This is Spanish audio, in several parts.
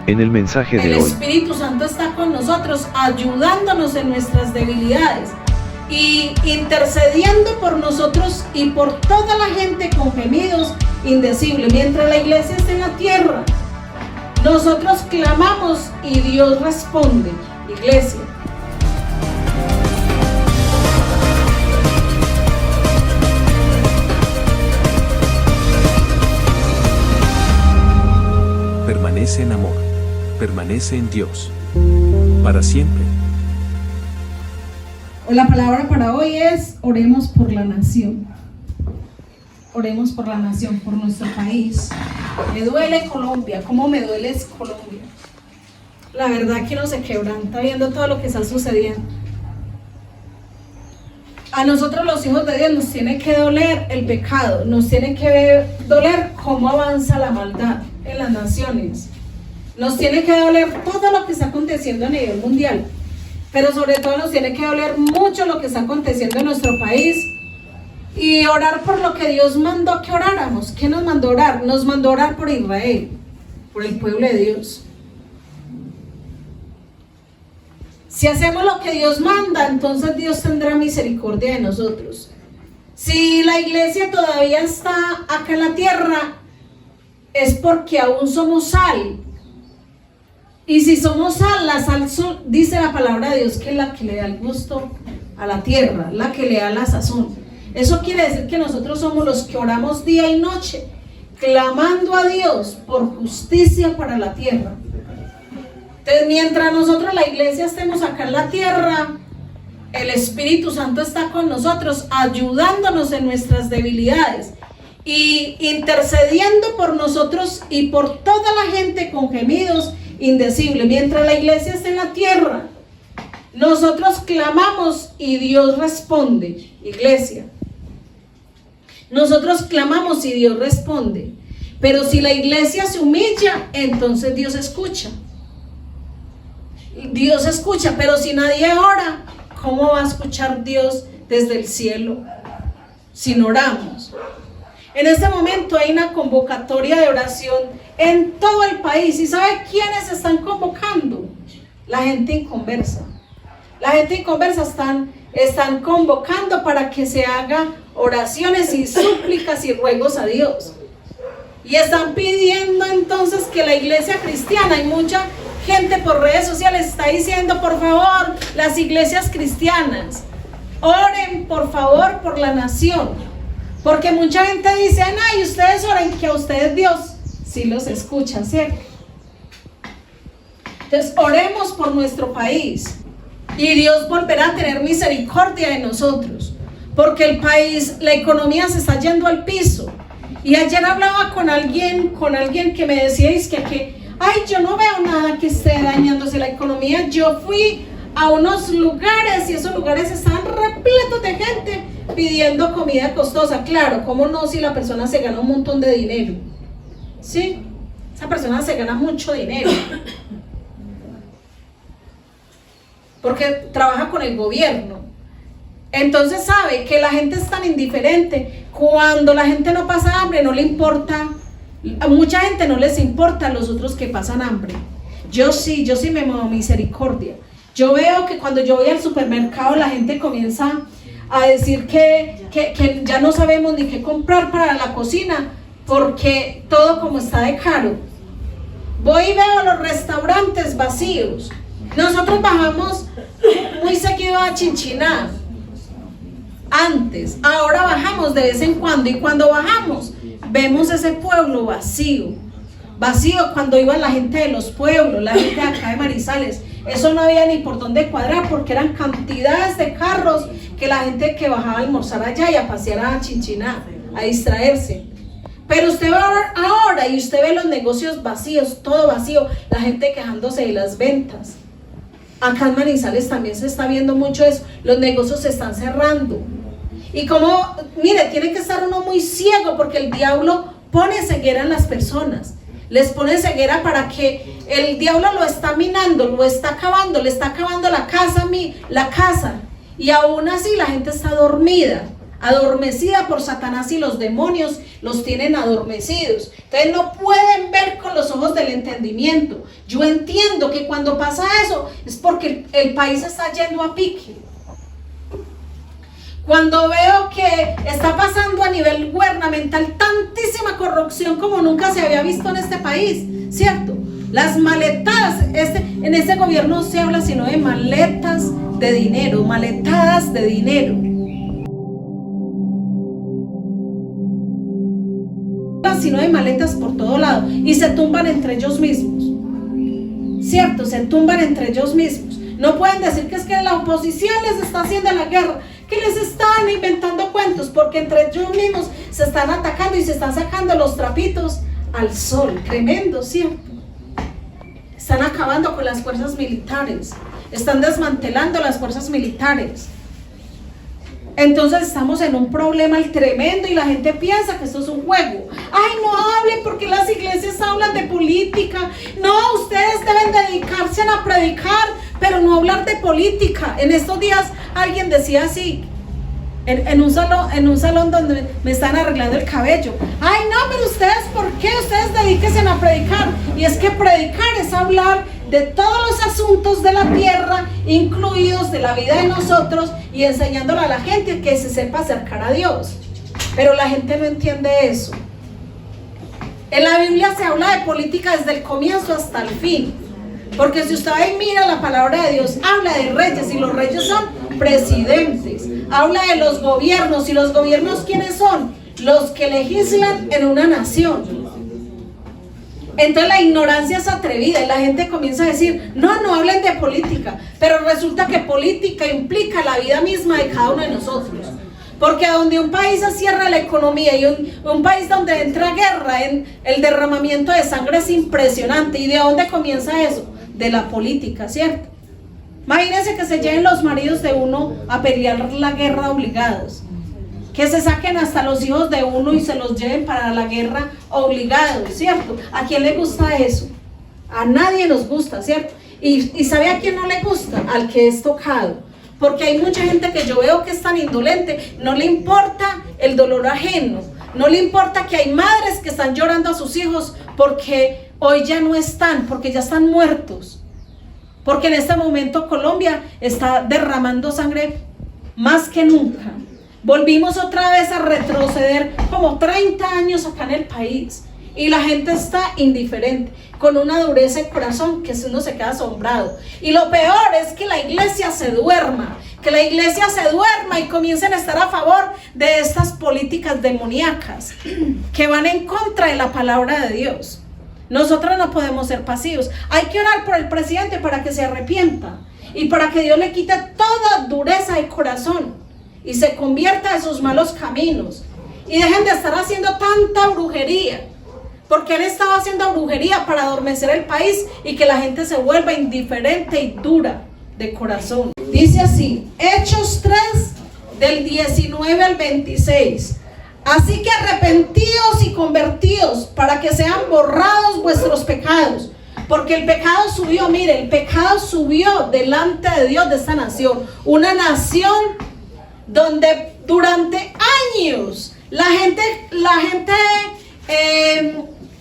En el mensaje de hoy, el Espíritu Santo está con nosotros, ayudándonos en nuestras debilidades y intercediendo por nosotros y por toda la gente con gemidos indecibles. Mientras la iglesia está en la tierra, nosotros clamamos y Dios responde. Iglesia, permanece en amor, permanece en Dios, para siempre. la palabra para hoy es: oremos por la nación. Oremos por la nación, por nuestro país. Me duele Colombia, ¿cómo me duele es Colombia? La verdad que uno se quebranta viendo todo lo que está sucediendo. A nosotros los hijos de Dios nos tiene que doler el pecado, nos tiene que doler cómo avanza la maldad en las naciones. Nos tiene que doler todo lo que está aconteciendo a nivel mundial, pero sobre todo nos tiene que doler mucho lo que está aconteciendo en nuestro país y orar por lo que Dios mandó que oráramos. ¿Qué nos mandó orar? Nos mandó orar por Israel, por el pueblo de Dios. Si hacemos lo que Dios manda, entonces Dios tendrá misericordia de nosotros. Si la iglesia todavía está acá en la tierra, es porque aún somos sal. Y si somos sal, la sal dice la palabra de Dios que es la que le da el gusto a la tierra, la que le da la sazón. Eso quiere decir que nosotros somos los que oramos día y noche, clamando a Dios por justicia para la tierra. Entonces, mientras nosotros, la iglesia, estemos acá en la tierra, el Espíritu Santo está con nosotros, ayudándonos en nuestras debilidades y intercediendo por nosotros y por toda la gente con gemidos indecibles. Mientras la iglesia está en la tierra, nosotros clamamos y Dios responde. Iglesia, nosotros clamamos y Dios responde. Pero si la iglesia se humilla, entonces Dios escucha. Dios escucha, pero si nadie ora, ¿cómo va a escuchar Dios desde el cielo si no oramos? En este momento hay una convocatoria de oración en todo el país. ¿Y sabe quiénes están convocando? La gente inconversa. La gente inconversa están convocando para que se hagan oraciones y súplicas y ruegos a Dios. Y están pidiendo entonces que la iglesia cristiana, hay mucha gente por redes sociales está diciendo: por favor, las iglesias cristianas, oren por favor por la nación. Porque mucha gente dice: ay, ustedes oren, que a ustedes Dios sí los escucha, ¿cierto? Entonces oremos por nuestro país y Dios volverá a tener misericordia de nosotros, porque el país, la economía se está yendo al piso. Y ayer hablaba con alguien que me decía: es que ay, yo no veo nada que esté dañándose la economía. Yo fui a unos lugares y esos lugares están repletos de gente pidiendo comida costosa. Claro, ¿cómo no si la persona se gana un montón de dinero? ¿Sí? Esa persona se gana mucho dinero porque trabaja con el gobierno. Entonces sabe que la gente es tan indiferente. Cuando la gente no pasa hambre, no le importa. A mucha gente no les importa a los otros que pasan hambre. Yo sí me muevo misericordia. Yo veo que cuando yo voy al supermercado, la gente comienza a decir que ya no sabemos ni qué comprar para la cocina, porque todo como está de caro. Voy y veo los restaurantes vacíos. Nosotros bajamos muy seguido a Chinchiná antes, ahora bajamos de vez en cuando, y cuando bajamos vemos ese pueblo vacío. Cuando iba la gente de los pueblos, la gente de acá de Manizales, eso no había ni por dónde cuadrar, porque eran cantidades de carros que la gente que bajaba a almorzar allá y a pasear a Chinchiná, a distraerse. Pero usted va ahora y usted ve los negocios vacíos, todo vacío, la gente quejándose de las ventas. Acá en Manizales también se está viendo mucho eso, los negocios se están cerrando. Y como, mire, tiene que estar uno muy ciego, porque el diablo pone ceguera en las personas. Les pone ceguera para que el diablo lo está minando, lo está acabando, le está acabando la casa. Y aún así la gente está dormida. adormecida por Satanás y los demonios los tienen adormecidos. Entonces no pueden ver con los ojos del entendimiento. Yo entiendo que cuando pasa eso es porque el país está yendo a pique. Cuando veo que está pasando a nivel gubernamental tantísima corrupción como nunca se había visto en este país, ¿cierto? Las maletadas, en este gobierno no se habla sino de maletas de dinero, maletadas de dinero. Sino de maletas por todo lado y se tumban entre ellos mismos, ¿cierto? Se tumban entre ellos mismos. No pueden decir que es que la oposición les está haciendo la guerra, que les están inventando cuentos, porque entre ellos mismos se están atacando y se están sacando los trapitos al sol. Tremendo, ¿cierto? Están acabando con las fuerzas militares, están desmantelando las fuerzas militares. Entonces estamos en un problema tremendo y la gente piensa que esto es un juego. Ay, no hablen porque las iglesias hablan de política. No, ustedes deben dedicarse a predicar, pero no hablar de política. En estos días alguien decía así, en un salón donde me están arreglando el cabello. Ay, no, pero ustedes, ¿por qué? Ustedes dedíquense a predicar. Y es que predicar es hablar de todos los asuntos de la tierra, incluidos de la vida de nosotros, y enseñándole a la gente que se sepa acercar a Dios. Pero la gente no entiende eso. En la Biblia se habla de política desde el comienzo hasta el fin. Porque si usted ahí mira la palabra de Dios, habla de reyes, y los reyes son presidentes. Habla de los gobiernos, y los gobiernos, ¿quiénes son? Los que legislan en una nación. Entonces la ignorancia es atrevida y la gente comienza a decir, no hablen de política, pero resulta que política implica la vida misma de cada uno de nosotros. Porque donde un país se cierra la economía y un país donde entra guerra, el derramamiento de sangre es impresionante. ¿Y de dónde comienza eso? De la política, ¿cierto? Imagínense que se lleven los maridos de uno a pelear la guerra obligados. Que se saquen hasta los hijos de uno y se los lleven para la guerra obligados, ¿cierto? ¿A quién le gusta eso? A nadie nos gusta, ¿cierto? ¿Y sabe a quién no le gusta? Al que es tocado. Porque hay mucha gente que yo veo que es tan indolente, no le importa el dolor ajeno, no le importa que hay madres que están llorando a sus hijos porque hoy ya no están, porque ya están muertos. Porque en este momento Colombia está derramando sangre más que nunca. Volvimos otra vez a retroceder como 30 años acá en el país y la gente está indiferente, con una dureza de corazón que uno se queda asombrado. Y lo peor es que la iglesia se duerma, y comiencen a estar a favor de estas políticas demoníacas que van en contra de la palabra de Dios. Nosotros no podemos ser pasivos. Hay que orar por el presidente para que se arrepienta y para que Dios le quite toda dureza de corazón y se convierta de sus malos caminos y dejen de estar haciendo tanta brujería, porque han estado haciendo brujería para adormecer el país y que la gente se vuelva indiferente y dura de corazón. Dice así, Hechos 3 del 19 al 26. Así que arrepentidos y convertidos para que sean borrados vuestros pecados, porque el pecado subió, mire, el pecado subió delante de Dios de esta nación, una nación donde durante años la gente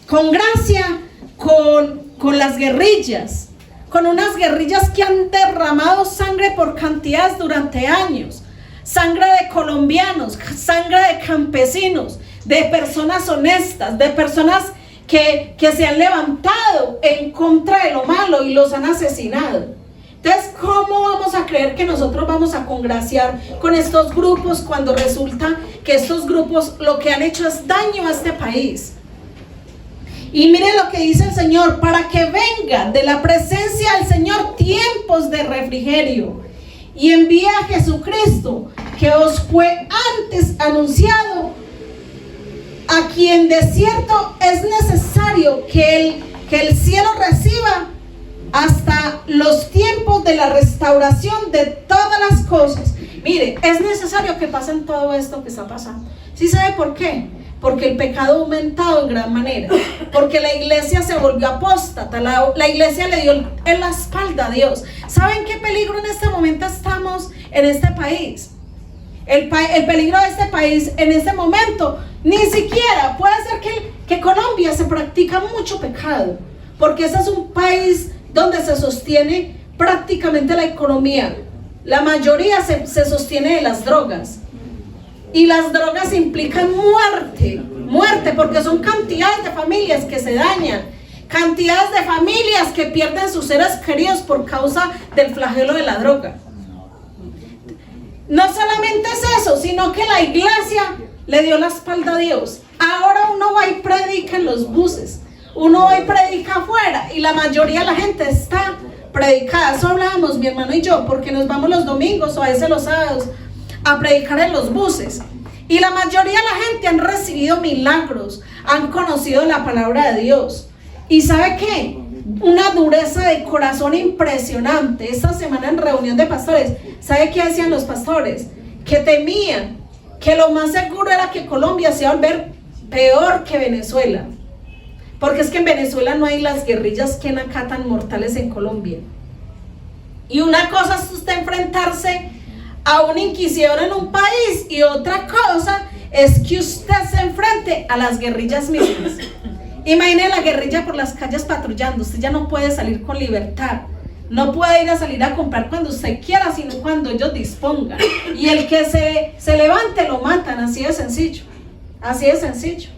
con gracia, con las guerrillas, con unas guerrillas que han derramado sangre por cantidades durante años, sangre de colombianos, sangre de campesinos, de personas honestas, de personas que se han levantado en contra de lo malo y los han asesinado. Entonces, ¿cómo vamos a creer que nosotros vamos a congraciar con estos grupos cuando resulta que estos grupos lo que han hecho es daño a este país? Y miren lo que dice el Señor, para que venga de la presencia del Señor tiempos de refrigerio, y envíe a Jesucristo, que os fue antes anunciado, a quien de cierto es necesario que el cielo reciba hasta los tiempos de la restauración de todas las cosas. Mire, es necesario que pasen todo esto que está pasando. ¿Sí sabe por qué? Porque el pecado ha aumentado en gran manera, porque la iglesia se volvió apóstata, la iglesia le dio en la espalda a Dios. ¿Saben qué peligro en este momento estamos en este país? El peligro de este país en este momento, ni siquiera puede ser que Colombia se practica mucho pecado, porque ese es un país donde se sostiene prácticamente la economía. La mayoría se sostiene de las drogas. Y las drogas implican muerte, porque son cantidades de familias que se dañan, cantidades de familias que pierden sus seres queridos por causa del flagelo de la droga. No solamente es eso, sino que la iglesia le dio la espalda a Dios. Ahora uno va y predica en los buses, uno va y predica afuera, y la mayoría de la gente está predicada. Eso hablábamos mi hermano y yo, porque nos vamos los domingos o a veces los sábados a predicar en los buses, y la mayoría de la gente han recibido milagros, han conocido la palabra de Dios. ¿Y sabe qué? Una dureza de corazón impresionante. Esta semana en reunión de pastores, ¿sabe qué decían los pastores? Que temían, que lo más seguro era que Colombia se iba a volver peor que Venezuela, porque es que en Venezuela no hay las guerrillas que en acá tan mortales en Colombia. Y una cosa es usted enfrentarse a un inquisidor en un país, y otra cosa es que usted se enfrente a las guerrillas mismas. Imagine la guerrilla por las calles patrullando. Usted ya no puede salir con libertad, no puede ir a salir a comprar cuando usted quiera, sino cuando ellos dispongan, y el que se levante lo matan. Así de sencillo, así de sencillo.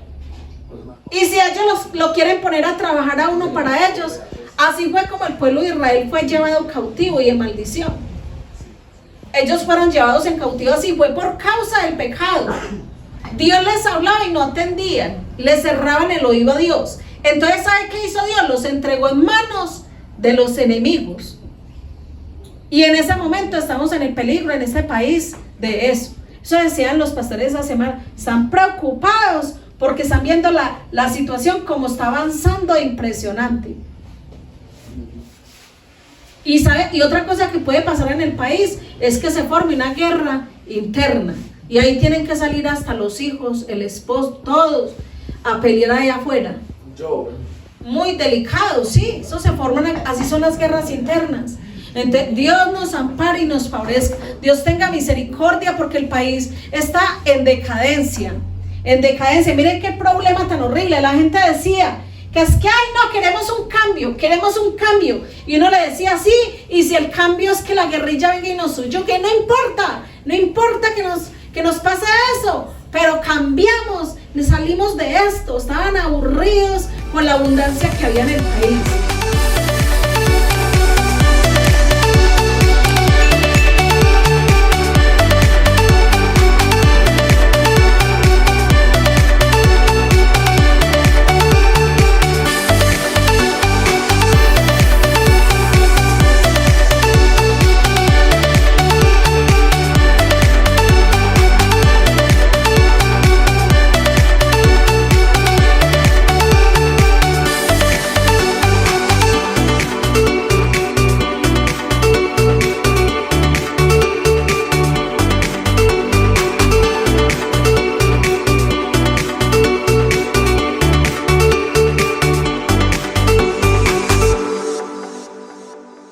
Y si ellos lo quieren poner a trabajar a uno para ellos, así fue como el pueblo de Israel fue llevado cautivo y en maldición. Ellos fueron llevados en cautivo, así fue por causa del pecado. Dios les hablaba y no atendían, les cerraban el oído a Dios. Entonces, ¿sabe qué hizo Dios? Los entregó en manos de los enemigos. Y en ese momento estamos en el peligro en este país de eso. Eso decían los pastores esa semana. Están preocupados porque están viendo la situación como está avanzando, impresionante. Y otra cosa que puede pasar en el país es que se forme una guerra interna, y ahí tienen que salir hasta los hijos, el esposo, todos a pelear allá afuera. Muy delicado, sí, eso se forman, así son las guerras internas. Entonces, Dios nos ampare y nos favorezca. Dios tenga misericordia, porque el país está en decadencia. Miren qué problema tan horrible. La gente decía que es que, ay no, queremos un cambio, y uno le decía, sí, y si el cambio es que la guerrilla venga y nos huye, que no importa que nos pase eso, pero cambiamos, salimos de esto. Estaban aburridos con la abundancia que había en el país.